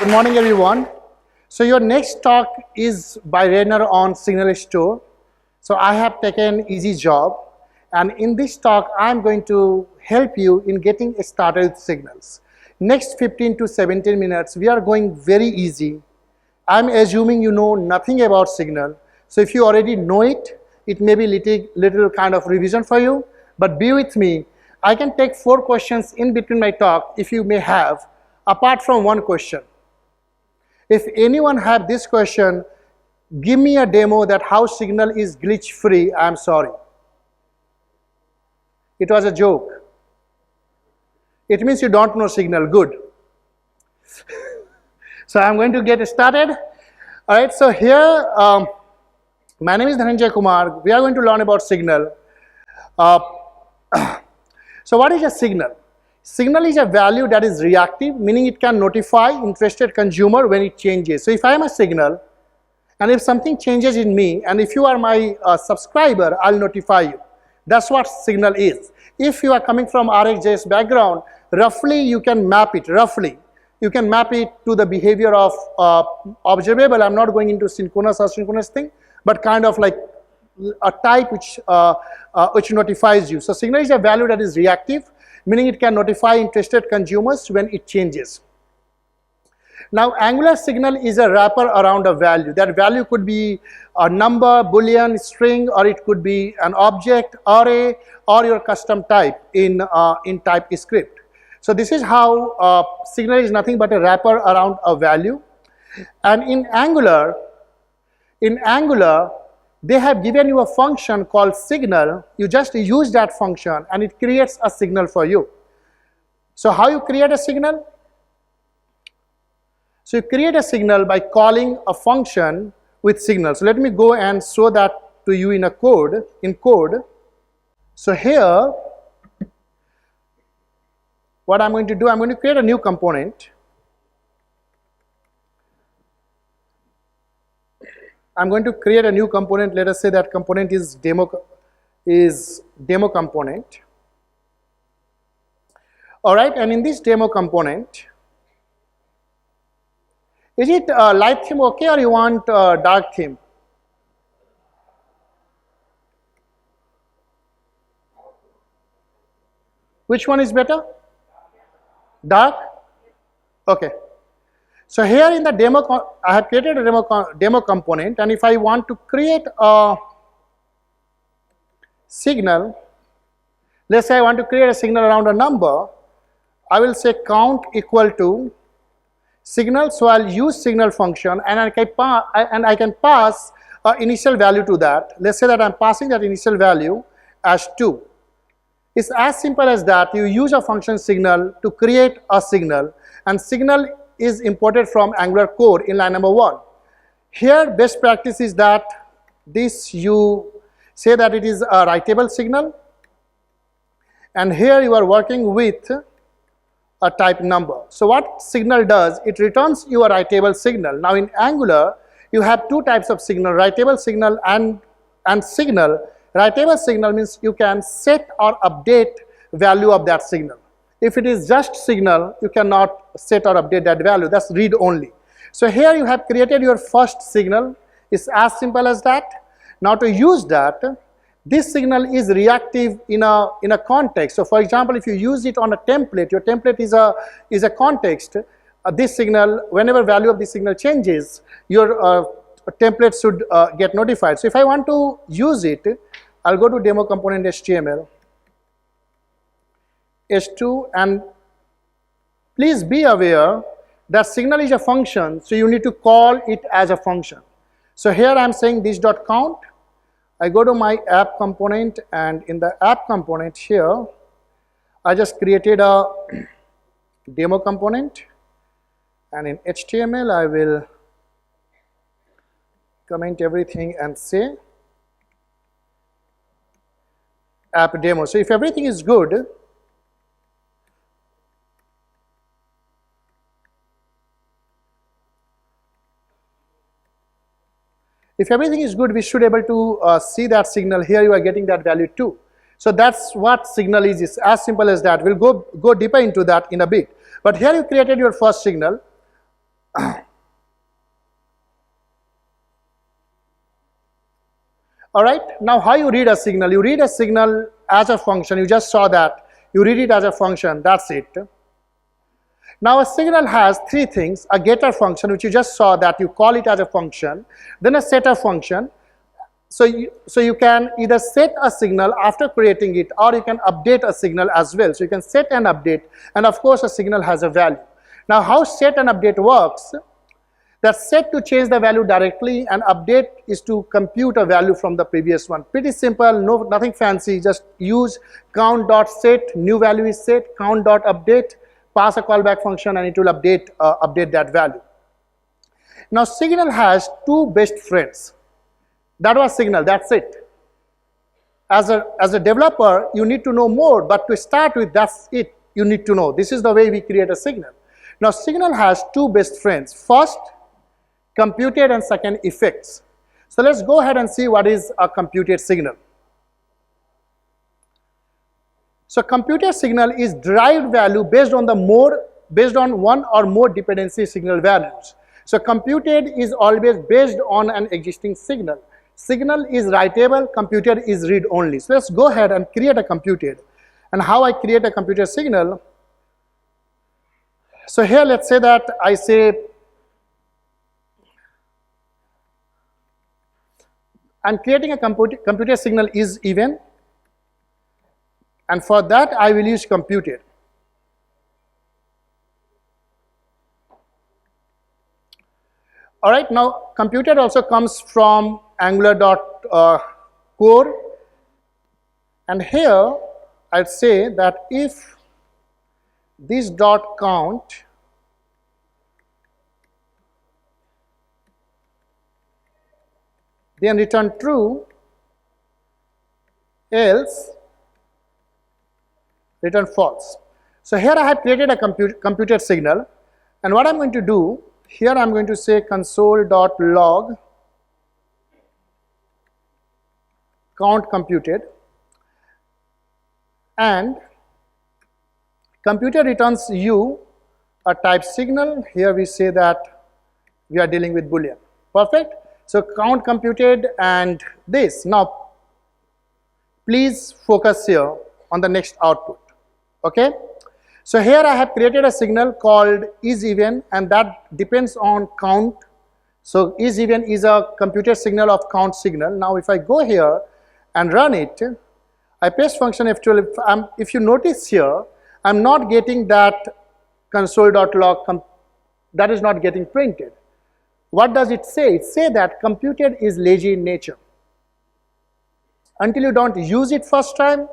Good morning, everyone. So your next talk is by Rainer on signal store. So I have taken easy job, and in this talk, I'm going to help you in getting started with signals. Next 15 to 17 minutes, we are going very easy. I'm assuming you know nothing about signal. So if you already know it, it may be little kind of revision for you, but be with me. I can take 4 questions in between my talk if you may have, apart from one question. If anyone have this question, give me a demo that how signal is glitch free. I'm sorry. It was a joke. It means you don't know signal. Good. So I'm going to get started. All right. So here, my name is Dhananjay Kumar. We are going to learn about signal. So what is a signal? Signal is a value that is reactive, meaning it can notify interested consumer when it changes. So if I am a signal, and if something changes in me, and if you are my subscriber, I'll notify you. That's what signal is. If you are coming from RxJS background, roughly you can map it, You can map it to the behavior of observable. I'm not going into synchronous or asynchronous thing, but kind of like a type which notifies you. So signal is a value that is reactive, meaning it can notify interested consumers when it changes. Now, Angular signal is a wrapper around a value. That value could be a number, boolean, string, or it could be an object, array, or your custom type in TypeScript. So this is how signal is nothing but a wrapper around a value. And in Angular, they have given you a function called signal. You just use that function and it creates a signal for you. So how you create a signal? So you create a signal by calling a function with signal. So let me go and show that to you in code. So here, what I'm going to do, I'm going to create a new component. I'm going to create a new component. Let us say that component is demo component. All right, and in this demo component, is it light theme okay, or you want dark theme? Which one is better? Dark? Okay. So here in the demo, I have created a demo component, and if I want to create a signal, let's say I want to create a signal around a number, I will say count equal to signal. So I'll use signal function, and I can pass initial value to that. Let's say that I'm passing that initial value as 2. It's as simple as that. You use a function signal to create a signal, and signal is imported from Angular code in line number 1. Here, best practice is that this you say that it is a writable signal, and here you are working with a type number. So what signal does, it returns you a writable signal. Now in Angular, you have 2 types of signal, writable signal and signal. Writable signal means you can set or update value of that signal. If it is just signal, you cannot set or update that value. That's read only. So here you have created your first signal. It's as simple as that. Now to use that, this signal is reactive in a context. So for example, if you use it on a template, your template is a context. This signal, whenever value of this signal changes, your template should get notified. So if I want to use it, I'll go to demo component HTML. H2, and please be aware that signal is a function, so you need to call it as a function. So here I'm saying this.count. I go to my app component, and in the app component here, I just created a demo component, and in HTML I will comment everything and say app demo. So if everything is good, we should be able to see that signal. Here you are getting that value too. So that's what signal is. It's as simple as that. We'll go deeper into that in a bit. But here you created your first signal. All right, now how you read a signal? You read a signal as a function. You just saw that. You read it as a function. That's it. Now a signal has three things: a getter function, which you just saw that you call it as a function, then a setter function. So you can either set a signal after creating it, or you can update a signal as well. So you can set and update, and of course a signal has a value. Now how set and update works? That's set to change the value directly, and update is to compute a value from the previous one. Pretty simple, nothing fancy. Just use count.set, new value is set, count.update, pass a callback function, and it will update that value. Now signal has two best friends. That was signal, that's it. As a developer, you need to know more, but to start with, that's it. You need to know. This is the way we create a signal. Now signal has two best friends. First, computed, and second, effects. So let's go ahead and see what is a computed signal. So computed signal is derived value based on one or more dependency signal values. So computed is always based on an existing signal. Signal is writable, computed is read only. So let's go ahead and create a computed. And how I create a computed signal? So here let's say that I say I'm creating a computed signal is even, and for that I will use computed. All right, now computed also comes from angular.core, and here I'd say that if this dot count then return true, else return false. So here I have created a computed signal, and what I'm going to do here, I'm going to say console.log count computed, and computed returns you a type signal. Here we say that we are dealing with Boolean. Perfect. So count computed and this. Now please focus here on the next output. Okay. So here I have created a signal called is even, and that depends on count. So is even is a computed signal of count signal. Now if I go here and run it, I paste function F12. If you notice here, I'm not getting that console.log, that is not getting printed. What does it say? It says that computed is lazy in nature. Until you don't use it first time,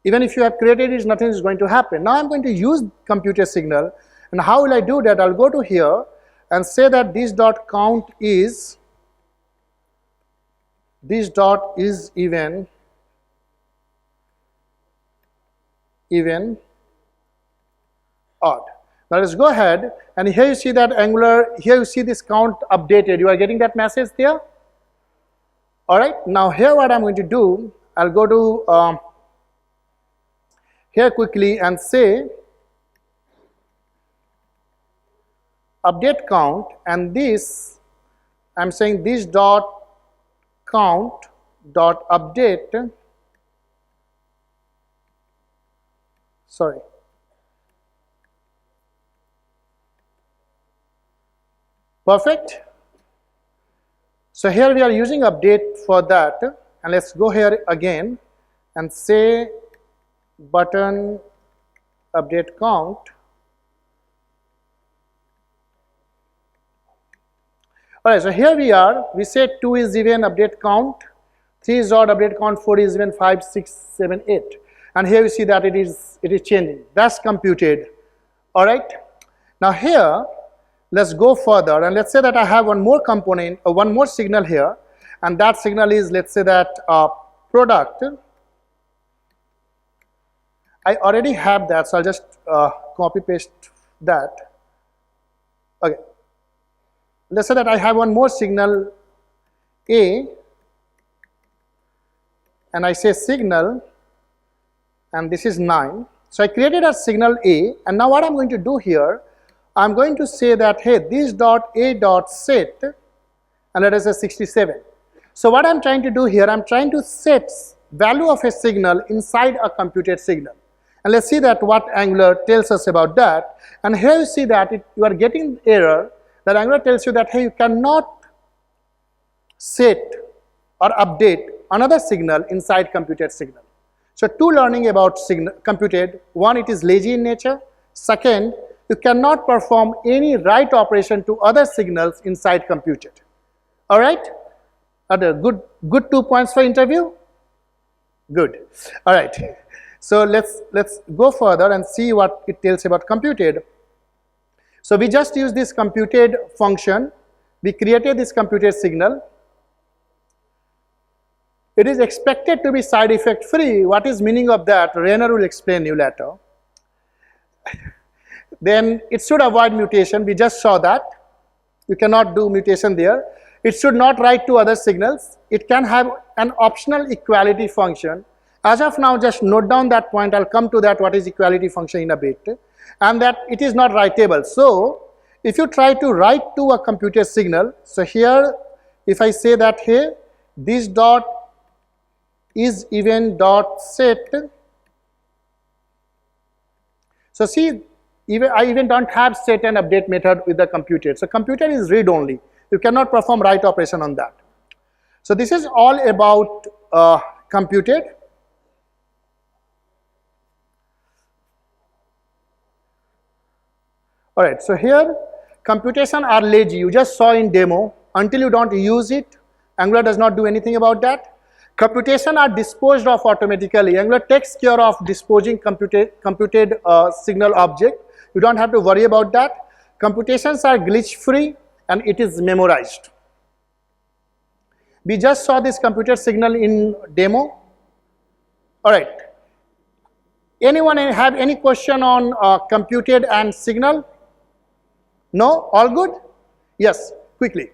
even if you have created it, nothing is going to happen. Now I'm going to use computed signal, and how will I do that? I'll go to here and say that this dot count is even odd. Now let's go ahead, and here you see that Angular, here you see this count updated. You are getting that message there? Alright, now here what I'm going to do, I'll go to here quickly and say update count, and this I'm saying this dot count dot update, sorry, perfect. So here we are using update for that, and let's go here again and say button update count. Alright, so here we are, we say 2 is even update count, 3 is odd update count, 4 is even, 5, 6, 7, 8. And here we see that it is changing. That's computed. Alright. Now here, let's go further, and let's say that I have one more component, one more signal here, and that signal is, let's say that product. I already have that, so I'll just copy paste that. Okay. Let's say that I have one more signal A, and I say signal, and this is 9. So I created a signal A, and now what I'm going to do here, I'm going to say that, hey, this dot a dot set, and let us say 67. So what I'm trying to do here, I'm trying to set value of a signal inside a computed signal. And let's see that what Angular tells us about that. And here you see that you are getting error that Angular tells you that, hey, you cannot set or update another signal inside computed signal. So two learning about computed: one, it is lazy in nature. Second, you cannot perform any write operation to other signals inside computed. All right? Other good 2 points for interview. Good. All right. So let's go further and see what it tells about computed. So we just use this computed function. We created this computed signal. It is expected to be side effect free. What is meaning of that? Rainer will explain you later. Then it should avoid mutation. We just saw that. You cannot do mutation there. It should not write to other signals. It can have an optional equality function. As of now, just note down that point. I'll come to that, what is equality function, in a bit. And that it is not writable. So if you try to write to a computer signal, so here if I say that, hey, this dot is event dot set. So see, I even don't have set and update method with the computer. So computer is read only. You cannot perform write operation on that. So this is all about computed. All right, so here computation are lazy. You just saw in demo. Until you don't use it, Angular does not do anything about that. Computation are disposed of automatically. Angular takes care of disposing computed signal object. You don't have to worry about that. Computations are glitch free and it is memorized. We just saw this computer signal in demo. All right. Anyone have any question on computed and signal? No? All good? Yes, quickly.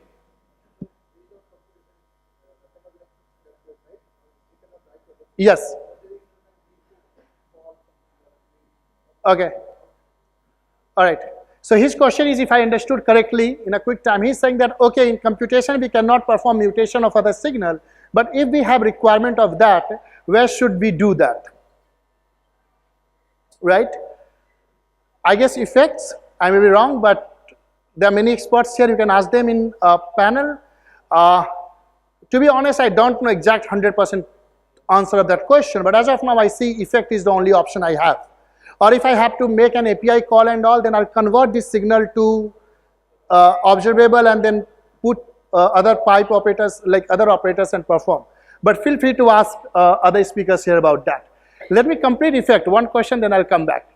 Yes. Okay. All right. So his question is, if I understood correctly in a quick time, he's saying that, okay, in computation we cannot perform mutation of other signal, but if we have requirement of that, where should we do that? Right? I guess effects, I may be wrong, but there are many experts here, you can ask them in a panel. To be honest, I don't know exact 100% answer of that question, but as of now I see effect is the only option I have. Or if I have to make an API call and all, then I'll convert this signal to observable and then put other pipe operators, like other operators, and perform. But feel free to ask other speakers here about that. Let me complete effect. One question, then I'll come back.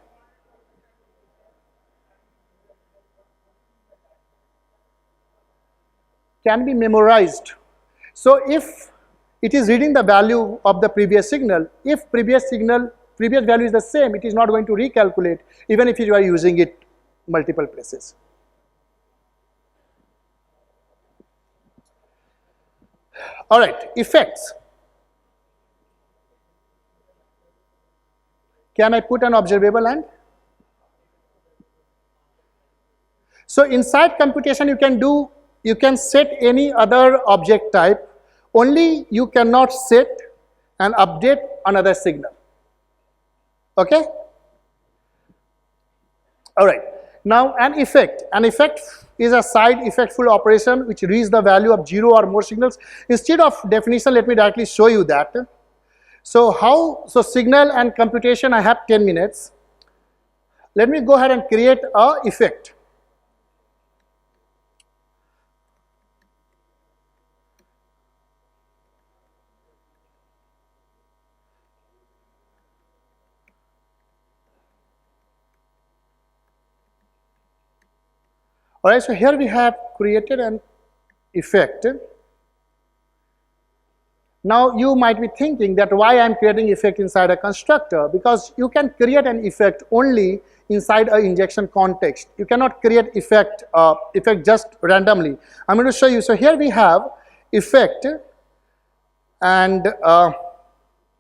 Can be memorized. So if it is reading the value of the previous signal, if previous value is the same, it is not going to recalculate even if you are using it multiple places. All right, effects. Can I put an observable and? So inside computation you can set any other object type, only you cannot set and update another signal. Okay? All right. Now an effect. An effect is a side effectful operation which reads the value of 0 or more signals. Instead of definition, let me directly show you that. So signal and computation, I have 10 minutes. Let me go ahead and create a effect. All right, so here we have created an effect. Now you might be thinking that why I'm creating effect inside a constructor, because you can create an effect only inside an injection context. You cannot create effect just randomly. I'm going to show you. So here we have effect and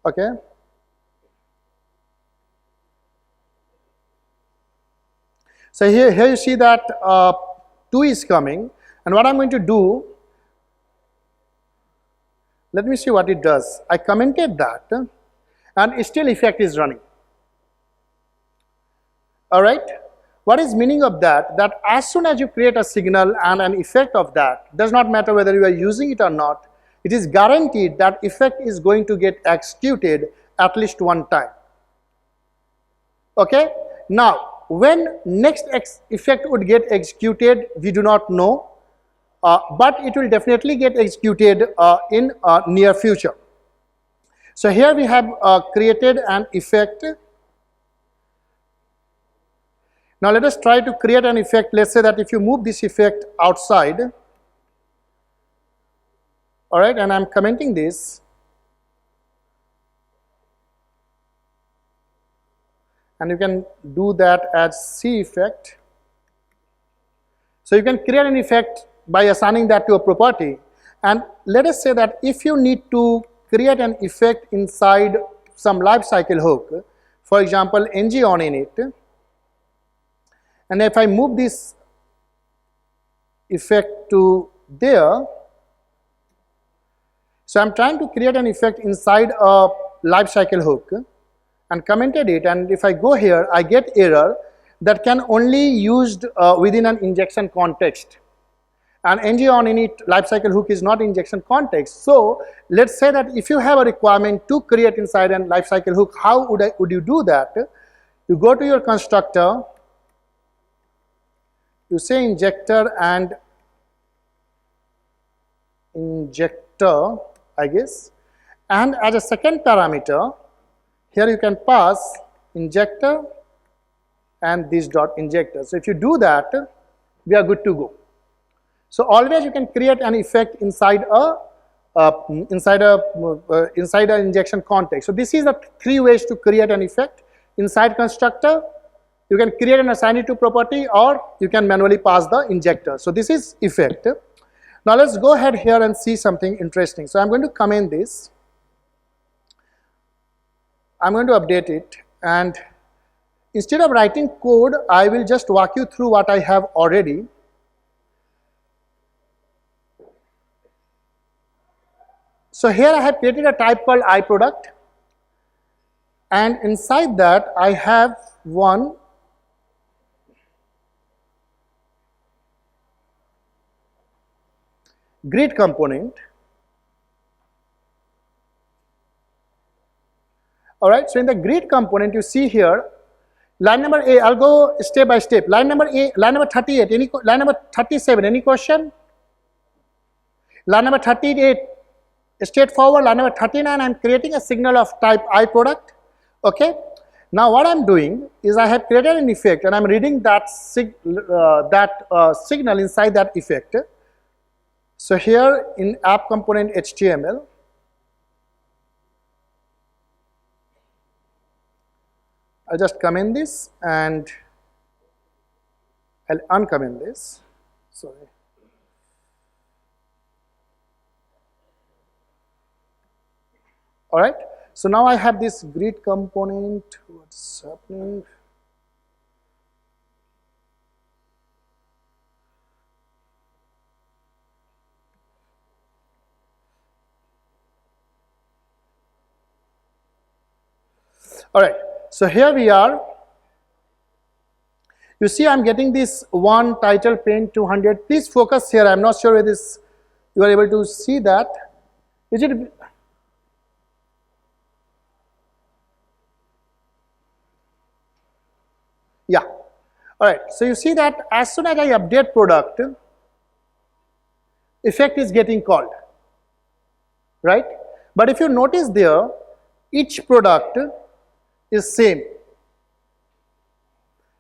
okay. So here you see that 2 is coming, and what I'm going to do, let me see what it does. I commented that, and still effect is running. All right. What is meaning of that? That as soon as you create a signal and an effect of that, does not matter whether you are using it or not, it is guaranteed that effect is going to get executed at least one time. Okay. Now, when next effect would get executed, we do not know, but it will definitely get executed in near future. So here we have created an effect. Now let us try to create an effect. Let's say that if you move this effect outside, all right, and I'm commenting this, and you can do that as C effect. So you can create an effect by assigning that to a property, and let us say that if you need to create an effect inside some life cycle hook, for example ng on in it, and if I move this effect to there, so I'm trying to create an effect inside a life cycle hook and commented it, and if I go here, I get error that can only used within an injection context, and ng on init lifecycle hook is not injection context. So let's say that if you have a requirement to create inside an lifecycle hook, how would you do that? You go to your constructor, you say injector and injector, I guess, and as a second parameter, here you can pass injector and this dot injector. So if you do that, we are good to go. So always you can create an effect inside an injection context. So this is the 3 ways to create an effect. Inside constructor, you can create and assign it to property, or you can manually pass the injector. So this is effect. Now let's go ahead here and see something interesting. So I'm going to comment this. I'm going to update it, and instead of writing code, I will just walk you through what I have already. So here I have created a type called iProduct, and inside that I have one grid component. All right, so in the grid component, you see here line number A. I'll go step by step. Line number A, line number 38, line number 37, any question? Line number 38, straightforward. Line number 39, I'm creating a signal of type iProduct. Okay. Now what I'm doing is I have created an effect, and I'm reading that signal inside that effect. So here in app component HTML, I'll just comment this and I'll uncomment this. Sorry. All right. So now I have this grid component. What's happening? All right. So here we are. You see, I'm getting this one title pane 200. Please focus here. I'm not sure whether you are able to see that. Is it? Yeah. All right. So you see that as soon as I update product, effect is getting called, right? But if you notice there, each product is same.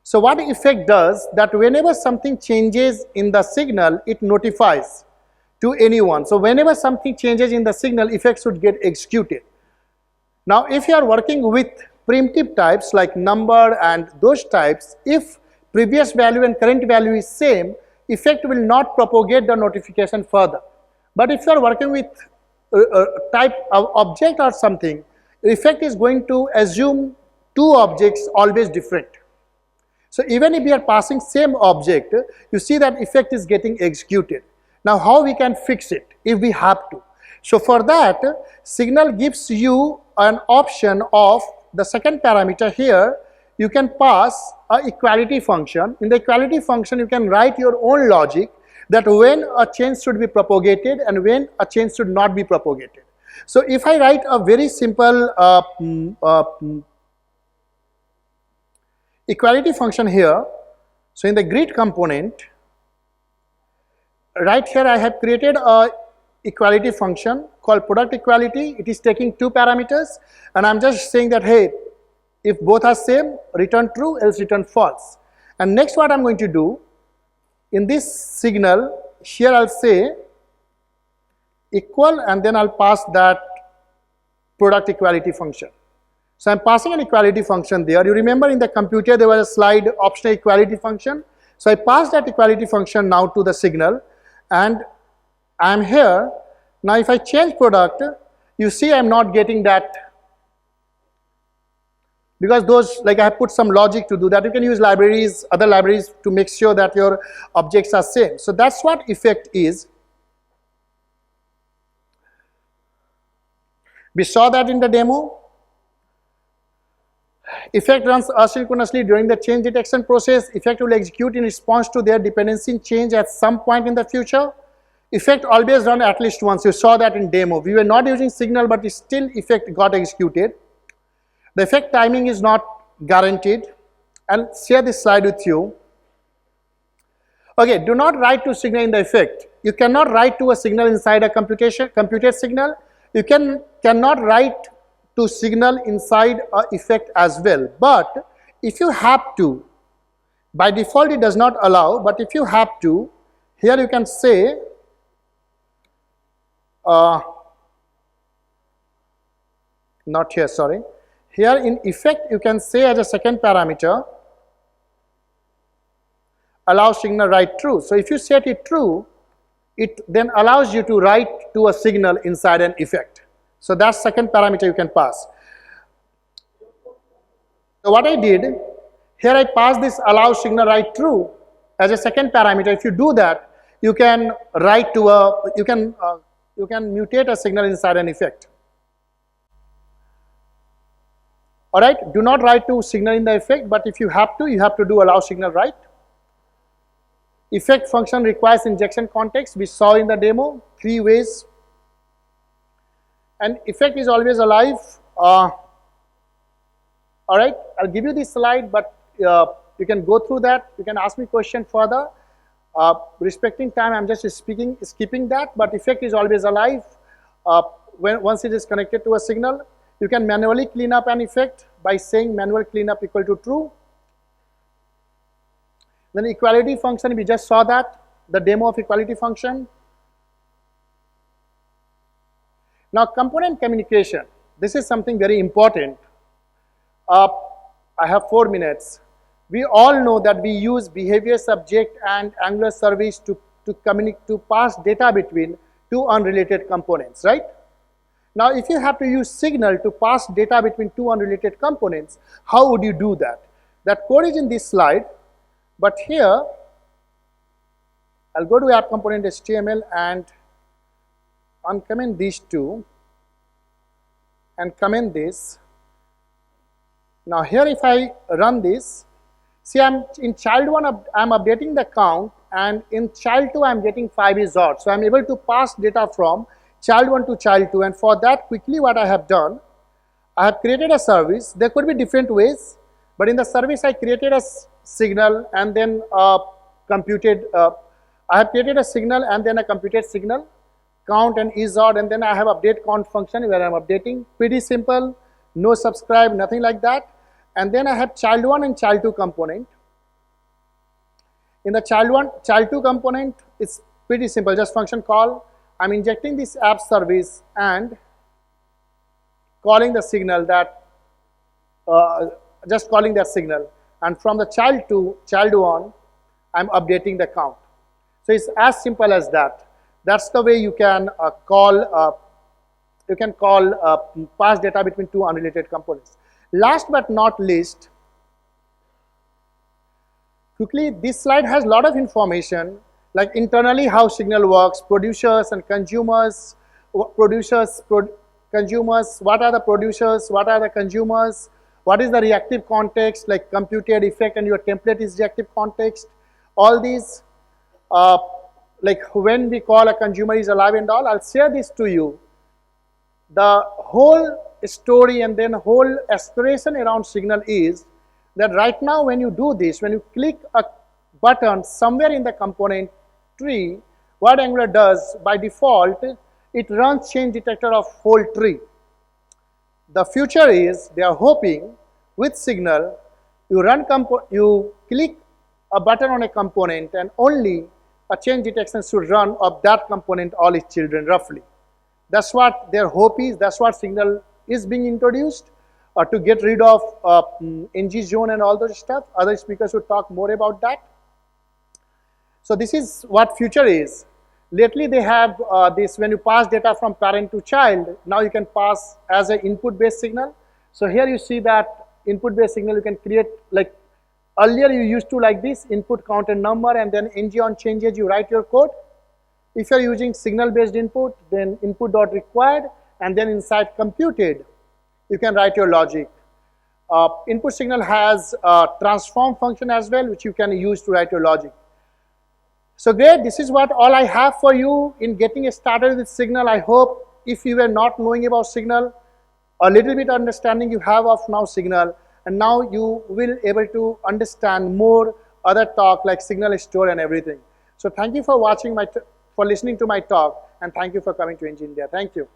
So what effect does that whenever something changes in the signal, it notifies to anyone. So whenever something changes in the signal, effect should get executed. Now if you are working with primitive types like number and those types, if previous value and current value is same, effect will not propagate the notification further. But if you are working with type of object or something, effect is going to assume two objects always different. So even if we are passing same object, you see that effect is getting executed. Now how we can fix it if we have to? So for that, signal gives you an option of the second parameter here. You can pass a equality function. In the equality function, you can write your own logic that when a change should be propagated and when a change should not be propagated. So if I write a very simple equality function here, so in the grid component, right here I have created a equality function called product equality. It is taking two parameters, and I'm just saying that, hey, if both are same, return true, else return false. And next what I'm going to do, in this signal, here I'll say equal, and then I'll pass that product equality function. So I'm passing an equality function there. You remember in the computer there was a slide optional equality function. So I pass that equality function now to the signal, and I'm here. Now if I change product, you see I'm not getting that, because those, like I have put some logic to do that. You can use libraries, other libraries, to make sure that your objects are same. So that's what effect is. We saw that in the demo. Effect runs asynchronously during the change detection process. Effect will execute in response to their dependency change at some point in the future. Effect always run at least once. You saw that in demo. We were not using signal, but still effect got executed. The effect timing is not guaranteed. I'll share this slide with you. Okay, do not write to signal in the effect. You cannot write to a signal inside a computed signal. You cannot write to signal inside a effect as well. But if you have to, by default it does not allow, but if you have to, here you can say not here, sorry. Here in effect you can say as a second parameter, allow signal write true. So if you set it true, it then allows you to write to a signal inside an effect. So that's second parameter you can pass. So what I did, here I passed this allow signal write true as a second parameter. If you do that, you can write to a, you can mutate a signal inside an effect. Alright, do not write to signal in the effect, but if you have to do allow signal write. Effect function requires injection context. We saw in the demo 3 ways. And effect is always alive. Alright, I'll give you this slide, but you can go through that. You can ask me question further. Respecting time, I'm just skipping that, but effect is always alive. Once it is connected to a signal, you can manually clean up an effect by saying manual cleanup equal to true. Then equality function, we just saw that, the demo of equality function. Now component communication, this is something very important. I have 4 minutes. We all know that we use behavior subject and Angular service to pass data between two unrelated components, right? Now if you have to use signal to pass data between two unrelated components, how would you do that? That code is in this slide, but here I'll go to app component HTML and uncomment these two and comment this. Now here if I run this, see I'm in child 1 I'm updating the count, and in child 2 I'm getting 5 is odd. So I'm able to pass data from child 1 to child 2, and for that quickly what I have done, I have created a service. There could be different ways, but in the service I created a signal and then computed, I have created a signal and then a computed signal, count and is odd, and then I have update count function where I'm updating. Pretty simple, no subscribe, nothing like that. And then I have child 1 and child 2 component. In the child 2 component, it's pretty simple, just function call. I'm injecting this app service and calling the signal that, just calling that signal. And from the child 2, child 1, I'm updating the count. So it's as simple as that. That's the way you can pass data between two unrelated components. Last but not least, Quickly, this slide has a lot of information, like internally how signal works, producers and consumers, consumers, what are the producers, what are the consumers, what is the reactive context, like computed effect and your template is reactive context. All these, like when we call a consumer is alive and all, I'll share this to you. The whole story and then whole aspiration around signal is that right now when you do this, when you click a button somewhere in the component tree, what Angular does by default, it runs change detector of whole tree. The future is they are hoping with signal, you click a button on a component and only a change detection should run of that component all its children roughly. That's what their hope is. That's what signal is being introduced to get rid of NG zone and all those stuff. Other speakers will talk more about that. So this is what future is. Lately they have this, when you pass data from parent to child, now you can pass as an input based signal. So here you see that input based signal you can create, like earlier you used to like this, input count and number and then ng on changes you write your code. If you are using signal based input, then input dot required and then inside computed you can write your logic. Input signal has a transform function as well, which you can use to write your logic. So great, this is what all I have for you in getting started with signal. I hope if you were not knowing about signal, a little bit understanding you have of now signal, and now you will able to understand more other talk like signal store and everything. So thank you for watching for listening to my talk, and thank you for coming to India. Thank you.